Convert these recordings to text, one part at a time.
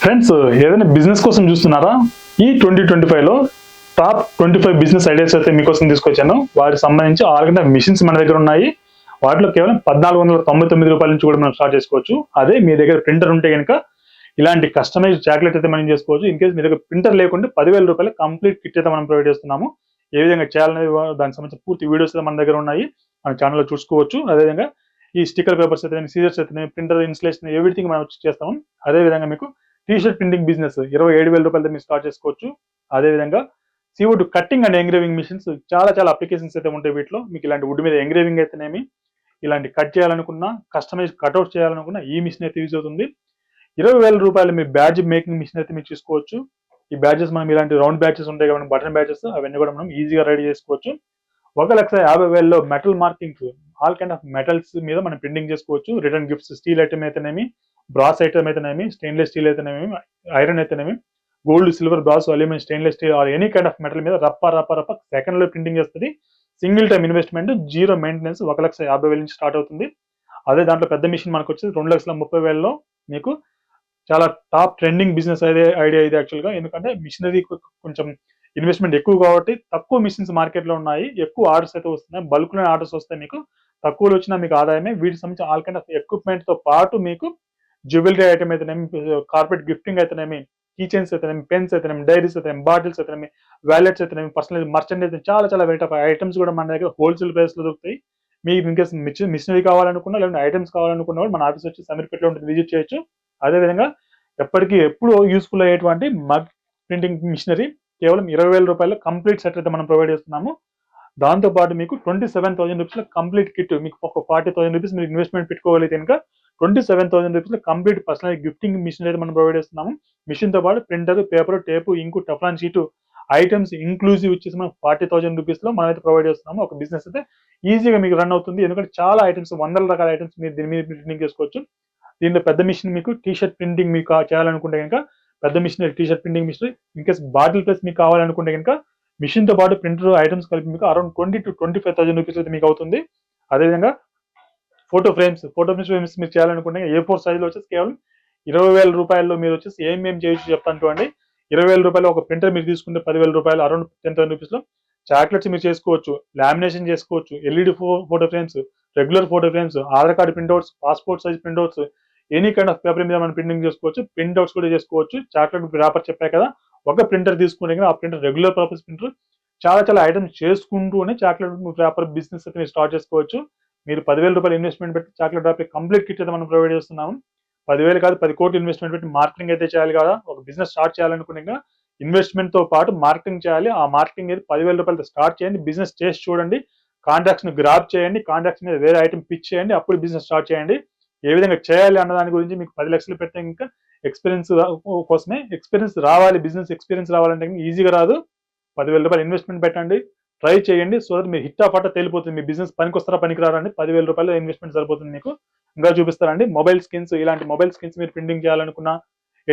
Friends, ఏదైనా business కోసం చూస్తున్నారా? ఈ 2025లో టాప్ 25 బిజినెస్ ఐడియాస్ అయితే మీకోసం తీసుకొచ్చాను. వాటికి సంబంధించి 6 గంటల మిషన్స్ మన దగ్గర ఉన్నాయి. వాటిలో కేవలం 1499 రూపాయల నుంచి కూడా మనం స్టార్ట్ చేసుకోవచ్చు. అదే మీ దగ్గర ప్రింటర్ ఉంటే కనుక ఇలాంటి కస్టమైజ్ చాక్లెట్ అయితే మనం చేసుకోవచ్చు. ఇన్ కేసు మీ దగ్గర ప్రింటర్ లేకుంటే 10,000 రూపాయలు కంప్లీట్ కిట్ అయితే మనం ప్రొవైడ్ చేస్తున్నాము. ఏ విధంగా చేయాలనేది దానికి సంబంధించిన పూర్తి వీడియోస్ అయితే మన దగ్గర ఉన్నాయి. మన ఛానల్లో చూసుకోవచ్చు. అదేవిధంగా ఈ స్టిక్కర్ పేపర్స్ అయితే, సీజర్స్ అయితే, ప్రింటర్ ఇన్స్టలేషన్ ఎవ్రీథింగ్ మనం వచ్చి చేస్తాము. అదేవిధంగా మీకు టీ-షర్ట్ ప్రింటింగ్ బిజినెస్ 27,000 రూపాయలతో మీరు స్టార్ట్ చేసుకోవచ్చు. అదేవిధంగా CO2 cutting and engraving machines చాలా చాలా అప్లికేషన్స్ అయితే ఉంటాయి. వీటిలో మీకు ఇలాంటి వుడ్ మీద ఎంగ్రేవింగ్ అయితేనేమి, ఇలాంటి కట్ చేయాలనుకున్నా, కస్టమైజ్ కట్అవుట్ చేయాలనుకున్నా ఈ మిషన్ అయితే యూజ్ అవుతుంది. 20,000 రూపాయలు మీ బ్యాడ్జ్ మేకింగ్ మిషన్ అయితే మీరు చూసుకోవచ్చు. ఈ బ్యాడ్జెస్ మనం ఇలాంటి రౌండ్ బ్యాడ్జెస్ ఉంటాయి కాబట్టి బటన్ బ్యాడ్జెస్ అవన్నీ కూడా మనం ఈజీగా రెడీ చేసుకోవచ్చు. 1,50,000లో metal markings all kind of metals మీద మనం ప్రింటింగ్ చేసుకోవచ్చు. రిటర్న్ గిఫ్ట్స్, స్టీల్ ఐటమ్ అయితేనేమి, బ్రాస్ ఐటమ్ అయితేనేమి, స్టెయిన్లెస్ స్టీల్ అయితేనేమి, ఐరన్ అయితేనేమి, gold, silver, brass, aluminium, stainless steel or any kind of metal మీద రప్ప సెకండ్ లో ప్రింటింగ్ చేస్తుంది. Single time investment, zero maintenance. 1,50,000 నుంచి స్టార్ట్ అవుతుంది. అదే దాంట్లో పెద్ద మిషన్ మనకు వచ్చేది 2,30,000లో మీకు చాలా టాప్ ట్రెండింగ్ బిజినెస్ ఐడియా ఇది యాక్చువల్గా. ఎందుకంటే మిషనరీ కొంచెం ఇన్వెస్ట్మెంట్ ఎక్కువ కాబట్టి తక్కువ మిషన్స్ మార్కెట్ లో ఉన్నాయి. ఎక్కువ ఆర్డర్స్ అయితే వస్తున్నాయి. బల్క్ లో ఆర్డర్స్ వస్తాయి. మీకు తక్కువలో వచ్చినా మీకు ఆదాయమే. వీటికి సంబంధించిన ఆల్ కైండ్ ఆఫ్ ఎక్విప్మెంట్ తో పాటు మీకు జ్యువెలరీ ఐటమ్ అయితేనేమి, కార్పెట్ గిఫ్టింగ్ అయితేనేమి, కీ చైన్స్ అయితేనేమి, పెన్స్ అయితేనేమి, డైరీస్ అయితేనేమి, బాటిల్స్ అయితేనేమి, వ్యాలెట్స్ అయితేనేమి, పర్సనల్ మర్చెండైజ్ చాలా చాలా వెరైటీ ఆఫ్ ఐటమ్స్ కూడా మన దగ్గర హోల్సేల్ ప్రైస్ లో దొరుకుతాయి. మీకు ఇన్కేస్ మిషనరీ కావాలనుకున్నా, లేదంటే ఐటమ్స్ కావాలనుకున్నా కూడా మన ఆఫీస్ వచ్చి సమీర్పేటలో ఉంటుంది, విజిట్ చేయొచ్చు. అదేవిధంగా ఎప్పుడు యూస్ఫుల్ అయ్యేటువంటి మగ్ ప్రింటింగ్ మిషనరీ కేవలం 20,000 రూపాయలు కంప్లీట్ సెట్ అయితే మనం ప్రొవైడ్ చేస్తున్నాము. దాంతో పాటు మీకు 27,000 రూపీస్ కంప్లీట్ కిట్, మీకు ఒక 40,000 రూపీస్ మీరు ఇన్వెస్ట్మెంట్ పెట్టుకోగలిగితే కనుక 27,000 rupees complete personal gifting machine అయితే మనం ప్రొవైడ్ చేస్తున్నాము. మిషన్ తో పాటు printer, paper, tape, ink, teflon sheet items inclusive వచ్చేసి మనం 40,000 రూపీస్ లో మనం అయితే ప్రొవైడ్ చేస్తున్నాము. ఒక బిజినెస్ అయితే ఈజీగా మీకు రన్ అవుతుంది. ఎందుకంటే చాలా ఐటమ్స్, వందల రకాల ఐటమ్స్ మీరు దీని మీద ప్రింటింగ్ చేసుకోవచ్చు. దీంట్లో పెద్ద మిషన్ మీకు టీ-షర్ట్ ప్రింటింగ్ మీకు చేయాలనుకుంటే కనుక పెద్ద machine T-shirt printing machine. In case bottle press మీకు కావాలనుకుంటే కనుక మిషన్ తో పాటు ప్రింటర్ ఐటమ్స్ కలిపి మీకు అరౌండ్ 20,000 to 25,000 రూపీస్ అయితే మీకు అవుతుంది. అదేవిధంగా ఫోటో ఫ్రేమ్స్ మీరు చేయాలనుకుంటే A4 సైజ్ లో వచ్చేసి కేవలం 20,000 రూపాయల్లో మీరు వచ్చేసి ఏం చేయొచ్చు చెప్తాను చూడండి. 20,000 రూపాయలు ఒక ప్రింటర్ మీరు తీసుకుంటే 10,000 రూపాయలు, అరౌండ్ 10,000 రూపీస్ లో చాక్లెట్స్ మీరు చేసుకోవచ్చు, లామినేషన్ చేసుకోవచ్చు, LED photo frames, regular photo frames, Aadhaar card printouts, passport size printouts, any kind of paper మీద మనం ప్రింటింగ్ చేసుకోవచ్చు. ప్రింట్అవుట్స్ కూడా చేసుకోవచ్చు. చాక్లెట్ వ్రాపర్ చెప్పాయి కదా, ఒక ప్రింటర్ తీసుకునే ఆ ప్రింటర్ రెగ్యులర్ పర్పస్ ప్రింటర్ చాలా చాలా ఐటమ్స్ చేసుకుంటూనే చాక్లెట్ వ్రాపర్ బిజినెస్ అయితే మీరు స్టార్ట్ చేసుకోవచ్చు. మీరు 10,000 రూపాయలు ఇన్వెస్ట్మెంట్ పెట్టి చాక్లెట్ వ్రాపర్ కంప్లీట్ కిట్ అయితే మనం ప్రొవైడ్ చేస్తున్నాము. 10,000 కాదు 10 కోట్లు ఇన్వెస్ట్మెంట్ పెట్టి మార్కెటింగ్ అయితే చేయాలి కదా. ఒక బిజినెస్ స్టార్ట్ చేయాలనుకునే ఇన్వెస్ట్మెంట్ తో పాటు మార్కెటింగ్ చేయాలి. ఆ మార్కెటింగ్ అయితే 10,000 రూపాయలతో స్టార్ట్ చేయండి. బిజినెస్ చేసి చూడండి. కాంట్రాక్ట్స్ ను గ్రాప్ చేయండి. కాంట్రాక్ట్స్ మీద వేరే ఐటమ్ పిచ్ చేయండి. అప్పుడు బిజినెస్ స్టార్ట్ చేయండి. ఏ విధంగా చేయాలి అన్న దాని గురించి మీకు 10 లక్షలు పెడితే ఇంకా ఎక్స్పీరియన్స్ కోసమే. ఎక్స్పీరియన్స్ రావాలి, బిజినెస్ ఎక్స్పీరియన్స్ రావాలంటే ఈజీగా రాదు. 10,000 రూపాయలు ఇన్వెస్ట్మెంట్ పెట్టండి, ట్రై చేయండి. సో దట్ మీరు హిట్ ఆఫ్ అట్ట తేలిపోతుంది. మీ బిజినెస్ పనికొస్తారా పనికిరారండి. 10,000 రూపాయలు ఇన్వెస్ట్మెంట్ సరిపోతుంది మీకు. ఇంకా చూపిస్తారండి మొబైల్ స్కిన్స్. ఇలాంటి మొబైల్ స్కిన్స్ మీరు ప్రింటింగ్ చేయాలనుకున్నా,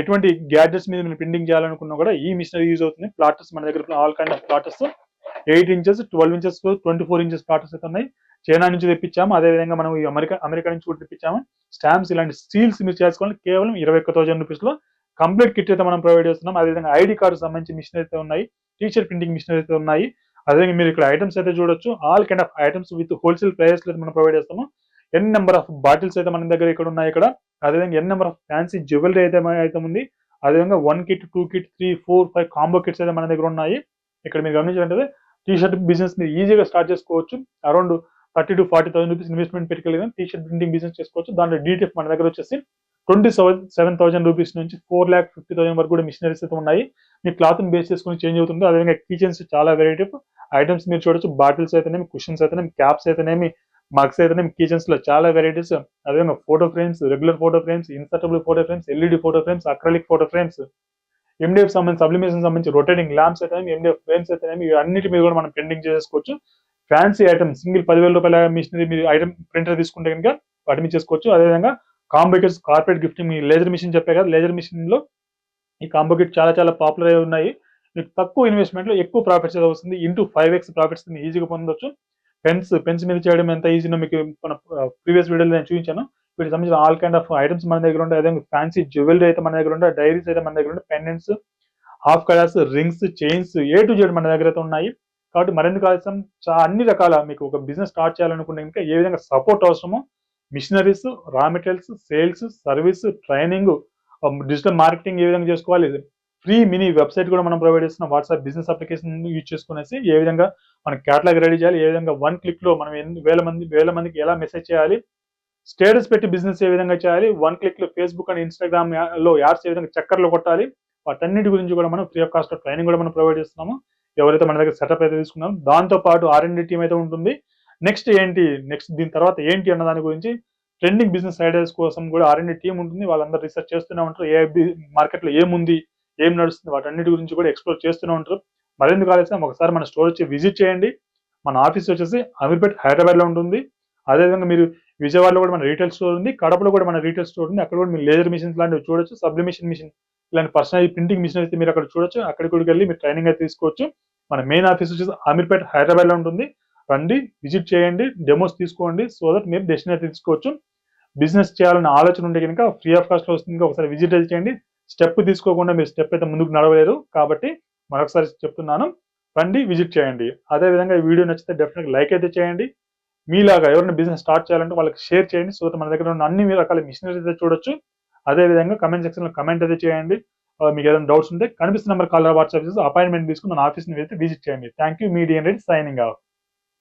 ఎటువంటి గ్యాడ్జెట్స్ మీద మీరు ప్రింటింగ్ చేయాలనుకున్నా కూడా ఈ మిషనరీ యూజ్ అవుతుంది. ప్లాటర్స్ మన దగ్గర all kind of platters 8 inches, 12 inches, 24 inches platters అయితే ఉన్నాయి. చైనా నుంచి తెప్పించాము. అదేవిధంగా మనం ఈ అమెరికా నుంచి కూడా తెప్పించాము. స్టాంప్స్, ఇలాంటి స్టీల్స్ మీరు చేసుకోవాలి కేవలం 21,000 రూపీస్ లో కంప్లీట్ కిట్ అయితే మనం ప్రొవైడ్ చేస్తున్నాం. అదేవిధంగా ఐడి కార్డు సంబంధించి మిషన్ అయితే ఉన్నాయి. టీచర్ ప్రింటింగ్ మిషన్ అయితే ఉన్నాయి. అదేవిధంగా మీరు ఇక్కడ ఐటమ్స్ అయితే చూడొచ్చు. All kind of items with wholesale price అయితే మనం ప్రొవైడ్ చేస్తాము. ఎన్ నెంబర్ ఆఫ్ బాటిల్స్ అయితే మన దగ్గర ఇక్కడ ఉన్నాయి. ఇక్కడ అదేవిధంగా ఎన్ నెంబర్ ఆఫ్ ఫ్యాన్సీ జ్యువెలరీ అయితే ఉంది. అదేవిధంగా 1 కిట్, 2 కిట్, 3, 4, 5 కాంబో కిట్స్ అయితే మన దగ్గర ఉన్నాయి. ఇక్కడ మీరు గమనించాలంటే టీ-షర్ట్ బిజినెస్ మీరు ఈజీగా స్టార్ట్ చేసుకోవచ్చు. అరౌండ్ 30,000 to 40,000 రూపీస్ ఇన్వెస్ట్మెంట్ పెట్టుకెళ్ళి టీ-షర్ట్ ప్రింటింగ్ బిజినెస్ చేసుకోవచ్చు. దాంట్లో డీటెయిల్స్ మన దగ్గర వచ్చేసి 27,000 రూపీస్ నుంచి 4,50,000 వరకు కూడా మిషనరీస్ అయితే ఉన్నాయి. మీ క్లాత్ ని బేస్ చేసుకుని చేంజ్ అవుతుంది. అదేవిధంగా కిచెన్స్ చాలా వెరైటీ ఐటమ్స్ మీరు చూడొచ్చు. బాటిల్స్ అయితేనేమి, కుషన్స్ అయితేనేమి, క్యాప్స్ అయితేనేమి, మగ్స్ అయితేనేమి, కిచెన్స్ లో చాలా వెరైటీస్. అదేవిధంగా photo frames, regular photo frames, insertable photo frames, LED photo frames, acrylic photo frames, MDF సంబంధించి సబ్లిమేషన్ సంబంధించి రొటేటింగ్ ల్యాంప్స్ అయితేనేమి, MDF ఫ్రేమ్స్ అయితేనేమి, అన్నిటి మీద కూడా మనం ప్రింటింగ్ చేసుకోవచ్చు. ఫ్యాన్సీ ఐటమ్ సింగిల్ 10,000 రూపాయల మిషనరీ మీరు ఐటమ్ ప్రింటర్ తీసుకుంటే కనుక వాటి మీద చేసుకోవచ్చు. అదేవిధంగా కాంబోకిట్స్, కార్పెట్ గిఫ్టింగ్, మీ లేజర్ మిషన్ చెప్పే కదా, లేజర్ మిషన్ లో ఈ కాంబోకిట్ చాలా చాలా పాపులర్ అయి ఉన్నాయి. మీకు తక్కువ ఇన్వెస్ట్మెంట్ లో ఎక్కువ ప్రాఫిట్స్ అయితే వస్తుంది. ఇంటూ 5x ప్రాఫిట్స్ ఈజీగా పొందొచ్చు. పెన్స్ మీద చేయడం ఎంత ఈజీనో మీకు మన ప్రీవియస్ వీడియోలో నేను చూపించాను. వీటికి సంబంధించిన ఆల్ కైండ్ ఆఫ్ ఐటమ్స్ మన దగ్గర ఉంటాయి. అదే ఫ్యాన్సీ జ్యువెలరీ అయితే మన దగ్గర ఉంటాయి, డైరీస్ అయితే మన దగ్గర ఉంటాయి, pendants, half colours, rings, chains, A to Z మన దగ్గర అయితే ఉన్నాయి. కాబట్టి మరెందుకు ఆలస్యం, అన్ని రకాల మీకు ఒక బిజినెస్ స్టార్ట్ చేయాలనుకుంటే ఇంకా ఏ విధంగా సపోర్ట్ అవసరమో, machineries, raw materials, sales, service, training, digital marketing ఏ విధంగా చేసుకోవాలి, ఫ్రీ మినీ వెబ్సైట్ కూడా మనం ప్రొవైడ్ చేస్తున్నాం. వాట్సాప్ బిజినెస్ అప్లికేషన్ యూజ్ చేసుకునేసి ఏ విధంగా మన క్యాటలాగ్ రెడీ చేయాలి, ఏ విధంగా 1 క్లిక్ లో మనం వేల మందికి ఎలా మెసేజ్ చేయాలి, స్టేటస్ పెట్టి బిజినెస్ ఏ విధంగా చేయాలి, 1 క్లిక్ లో ఫేస్బుక్ అండ్ ఇన్స్టాగ్రామ్ లో యాడ్స్ ఏ విధంగా చక్కర్లు కొట్టాలి, వాటన్నిటి గురించి కూడా మనం ఫ్రీ ఆఫ్ కాస్ట్ ట్రైనింగ్ కూడా మనం ప్రొవైడ్ చేస్తున్నాము. ఎవరైతే మన దగ్గర సెటప్ అయితే తీసుకున్నాం, దాంతో పాటు R&D టీమ్ అయితే ఉంటుంది. నెక్స్ట్ దీని తర్వాత ఏంటి అన్న దాని గురించి ట్రెండింగ్ బిజినెస్ ఐడియాస్ కోసం కూడా R&D టీమ్ ఉంటుంది. వాళ్ళందరూ రీసెర్చ్ చేస్తూనే ఉంటారు. మార్కెట్ లో ఏముంది, ఏం నడుస్తుంది, వాటన్నిటి గురించి కూడా ఎక్స్ప్లోర్ చేస్తూనే ఉంటారు. మరెందుకు ఆలస్యం, ఒకసారి మన స్టోర్ వచ్చి విజిట్ చేయండి. మన ఆఫీస్ వచ్చేసి అమీర్పేట్ హైదరాబాద్ లో ఉంటుంది. అదేవిధంగా మీరు విజయవాడలో కూడా మన రీటైల్ స్టోర్ ఉంది, కడపలో కూడా మన రీటైల్ స్టోర్ ఉంది. అక్కడ కూడా మీరు లేజర్ మిషన్స్ లాంటివి చూడొచ్చు, సబ్లిమేషన్ మిషన్ ఇలాంటి పర్సనల్ ప్రింటింగ్ మిషన్ అయితే మీరు అక్కడ చూడొచ్చు. అక్కడికి కూడా వెళ్ళి మీరు ట్రైనింగ్ అయితే తీసుకోవచ్చు. మన మెయిన్ ఆఫీస్ వచ్చేసి అమీర్పేట్ హైదరాబాద్ లో ఉంటుంది. రండి, విజిట్ చేయండి, డెమోస్ తీసుకోండి, సో దట్ మీరు డెసిషన్ అయితే తీసుకోవచ్చు. బిజినెస్ చేయాలన్న ఆలోచన ఉంటే కనుక ఫ్రీ ఆఫ్ కాస్ట్ లో వస్తుంది, ఒకసారి విజిట్ అయితే చేయండి. స్టెప్ తీసుకోకుండా మీరు స్టెప్ అయితే ముందుకు నడవలేరు. కాబట్టి మరొకసారి చెప్తున్నాను, రండి, విజిట్ చేయండి. అదేవిధంగా ఈ వీడియో నచ్చితే డెఫినెట్గా లైక్ అయితే చేయండి. మీలాగా ఎవరైనా బిజినెస్ స్టార్ట్ చేయాలంటే వాళ్ళకి షేర్ చేయండి, సో మన దగ్గర ఉన్న అన్ని రకాల మిషనరీస్ అయితే చూడొచ్చు. అదేవిధంగా కమెంట్ సెక్షన్ లో కమెంట్ అయితే చేయండి. మీకు ఏదైనా డౌట్స్ ఉంటే కనిపిస్తున్న నెంబర్ కాల్ వాట్సాప్ చేసి అపాయింట్మెంట్ తీసుకుని మన ఆఫీస్ని అయితే విజిట్ చేయండి. Thank you. మీ డిఎన్ రెడ్డి సైనింగ్ ఆఫ్.